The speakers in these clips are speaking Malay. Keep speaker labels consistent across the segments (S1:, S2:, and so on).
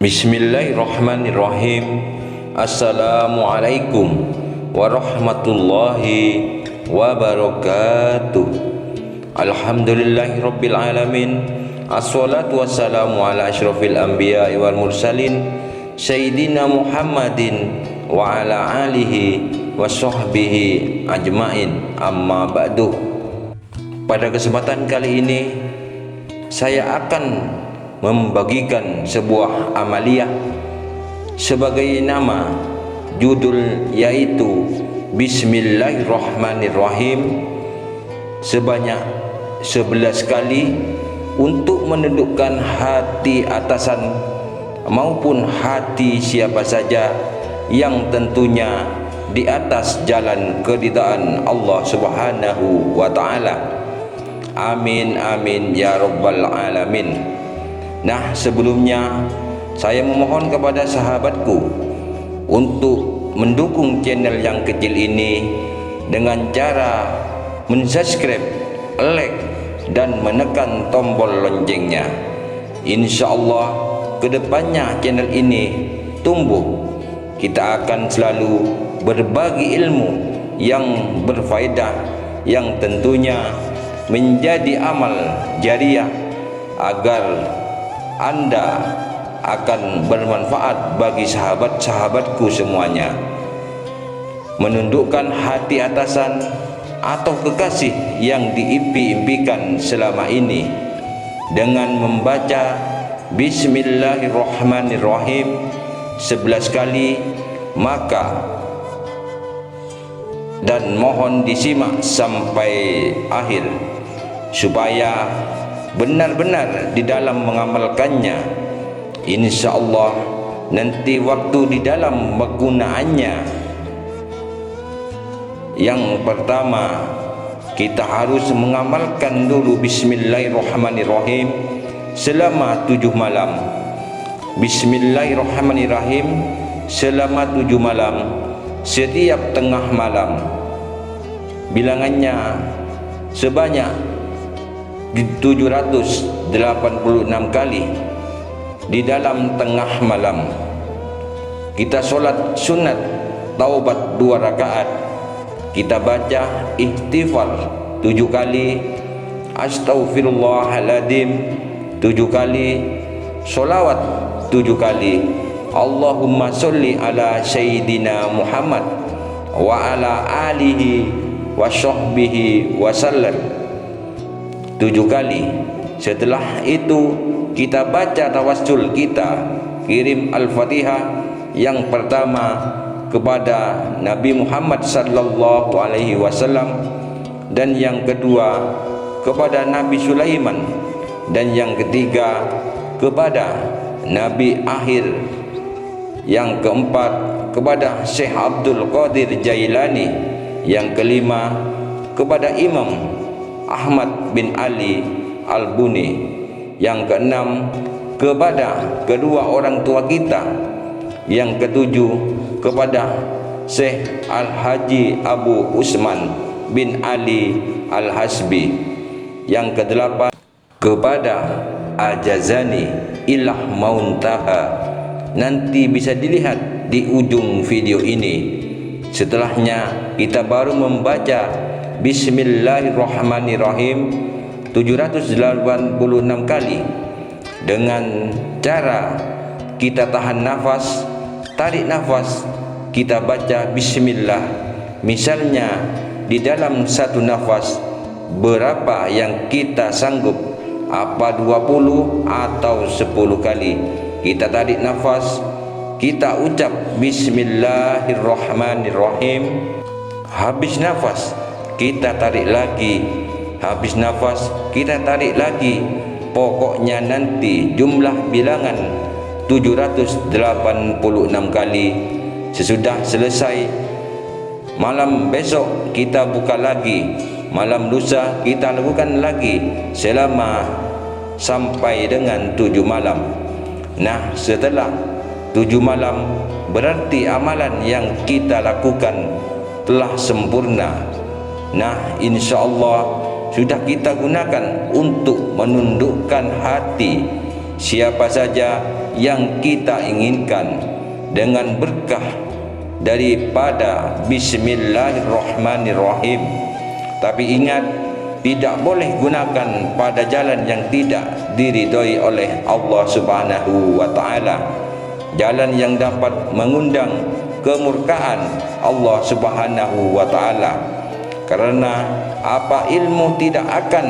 S1: Bismillahirrahmanirrahim. Assalamualaikum warahmatullahi wabarakatuh. Alhamdulillahirabbil alamin. Assalatu wassalamu ala asyrafil anbiya'i wal mursalin sayyidina Muhammadin wa ala alihi wa sahbihi ajmain. Amma ba'du. Pada kesempatan kali ini saya akan membagikan sebuah amaliyah sebagai nama judul, yaitu Bismillahirrahmanirrahim sebanyak 11 kali untuk menundukkan hati atasan maupun hati siapa saja yang tentunya di atas jalan keridhaan Allah Subhanahu wa taala. Amin amin ya rabbal alamin. Nah, sebelumnya saya memohon kepada sahabatku untuk mendukung channel yang kecil ini dengan cara mensubscribe, like, dan menekan tombol loncengnya. Insya Allah kedepannya channel ini tumbuh. Kita akan selalu berbagi ilmu yang berfaedah, yang tentunya menjadi amal jariah, agar Anda akan bermanfaat bagi sahabat-sahabatku semuanya. Menundukkan hati atasan atau kekasih yang diimpi-impikan selama ini dengan membaca Bismillahirrahmanirrahim 11 kali, maka dan mohon disimak sampai akhir supaya benar-benar di dalam mengamalkannya. Insya Allah nanti waktu di dalam penggunaannya, yang pertama kita harus mengamalkan dulu Bismillahirrahmanirrahim selama 7 malam. Bismillahirrahmanirrahim selama 7 malam, setiap tengah malam. Bilangannya sebanyak 786 kali di dalam tengah malam. Kita sholat sunat taubat 2 rakaat, kita baca istighfar 7 kali, astaghfirullahaladzim 7 kali, sholawat 7 kali, Allahumma sholli ala sayyidina Muhammad wa ala alihi wa sahbihi wa sallam 7 kali. Setelah itu kita baca tawassul, kita kirim Al-Fatihah yang pertama kepada Nabi Muhammad sallallahu alaihi wasallam, dan yang kedua kepada Nabi Sulaiman, dan yang ketiga kepada Nabi akhir, yang keempat kepada Syekh Abdul Qadir Jailani, yang kelima kepada Imam Ahmad bin Ali Al-Buni, yang keenam kepada kedua orang tua kita, yang ketujuh kepada Syekh Al-Haji Abu Usman bin Ali Al-Hasbi, yang kedelapan kepada Ajazani Ilah Mauntaha. Nanti bisa dilihat di ujung video ini. Setelahnya kita baru membaca Bismillahirrahmanirrahim 786 kali dengan cara kita tahan nafas, tarik nafas, kita baca bismillah. Misalnya di dalam satu nafas berapa yang kita sanggup, apa 20 atau 10 kali kita tarik nafas, kita ucap Bismillahirrahmanirrahim. Habis nafas kita tarik lagi, habis nafas kita tarik lagi. Pokoknya nanti jumlah bilangan 786 kali. Sesudah selesai, malam besok kita buka lagi, malam lusa kita lakukan lagi selama sampai dengan 7 malam. Nah, setelah 7 malam berarti amalan yang kita lakukan telah sempurna. Nah, insya Allah sudah kita gunakan untuk menundukkan hati siapa saja yang kita inginkan dengan berkah daripada Bismillahirrahmanirrahim. Tapi ingat, tidak boleh gunakan pada jalan yang tidak diridhoi oleh Allah Subhanahu wa taala, jalan yang dapat mengundang kemurkaan Allah Subhanahu wa taala. Karena apa ilmu tidak akan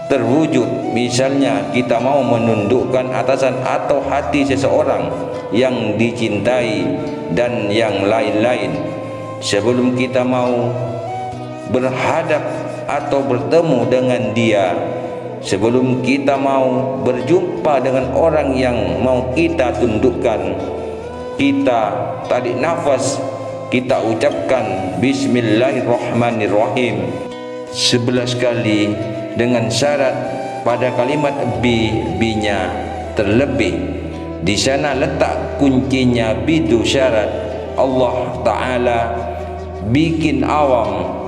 S1: terwujud. Misalnya kita mau menundukkan atasan atau hati seseorang yang dicintai dan yang lain-lain. Sebelum kita mau berhadap atau bertemu dengan dia, sebelum kita mau berjumpa dengan orang yang mau kita tundukkan, kita tarik nafas, kita ucapkan Bismillahirrahmanirrahim 11 kali dengan syarat pada kalimat B-nya terlebih. Di sana letak kuncinya bidu syarat. Allah Ta'ala bikin awam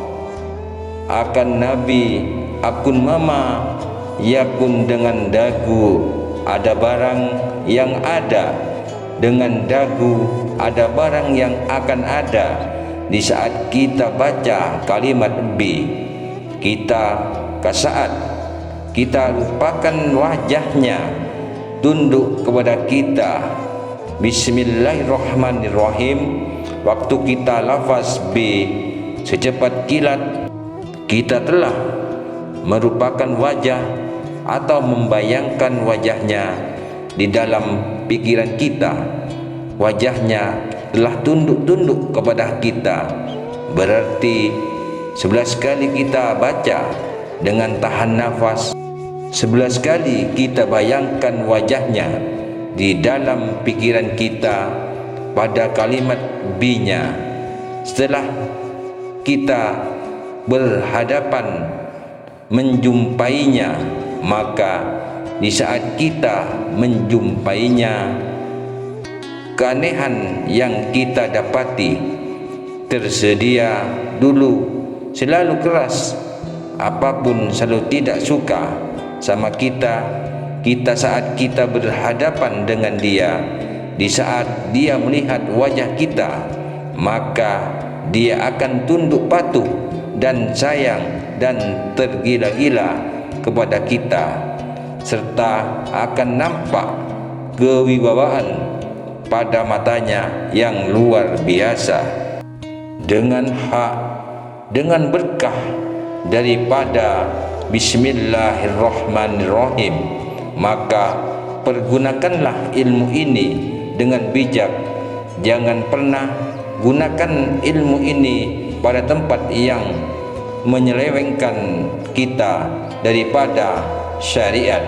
S1: akan Nabi akun mama yakun dengan dagu. Ada barang yang ada dengan dagu, ada barang yang akan ada. Di saat kita baca kalimat B, kita saat kita lupakan wajahnya, tunduk kepada kita Bismillahirrahmanirrahim. Waktu kita lafaz B secepat kilat, kita telah merupakan wajah atau membayangkan wajahnya di dalam pikiran kita. Wajahnya telah tunduk kepada kita. Berarti 11 kali kita baca dengan tahan nafas, 11 kali kita bayangkan wajahnya di dalam pikiran kita pada kalimat B-nya. Setelah kita berhadapan menjumpainya, maka di saat kita menjumpainya, keanehan yang kita dapati tersedia dulu selalu keras, apapun selalu tidak suka sama kita saat kita berhadapan dengan dia. Di saat dia melihat wajah kita, maka dia akan tunduk patuh dan sayang dan tergila-gila kepada kita, serta akan nampak kewibawaan pada matanya yang luar biasa. Dengan hak, dengan berkah daripada Bismillahirrahmanirrahim, maka pergunakanlah ilmu ini dengan bijak. Jangan pernah gunakan ilmu ini pada tempat yang menyelewengkan kita daripada syariat.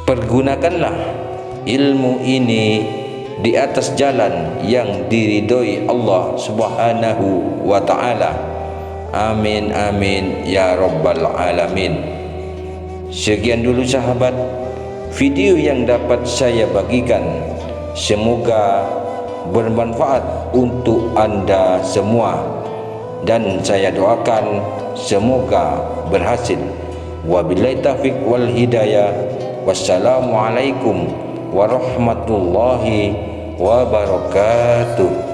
S1: Pergunakanlah ilmu ini di atas jalan yang diridhoi Allah Subhanahu wa taala. Amin amin ya rabbal alamin. Sekian dulu sahabat video yang dapat saya bagikan. Semoga bermanfaat untuk Anda semua, dan saya doakan semoga berhasil. Wabillahi taufiq wal hidayah. Wassalamualaikum warahmatullahi wabarakatuh.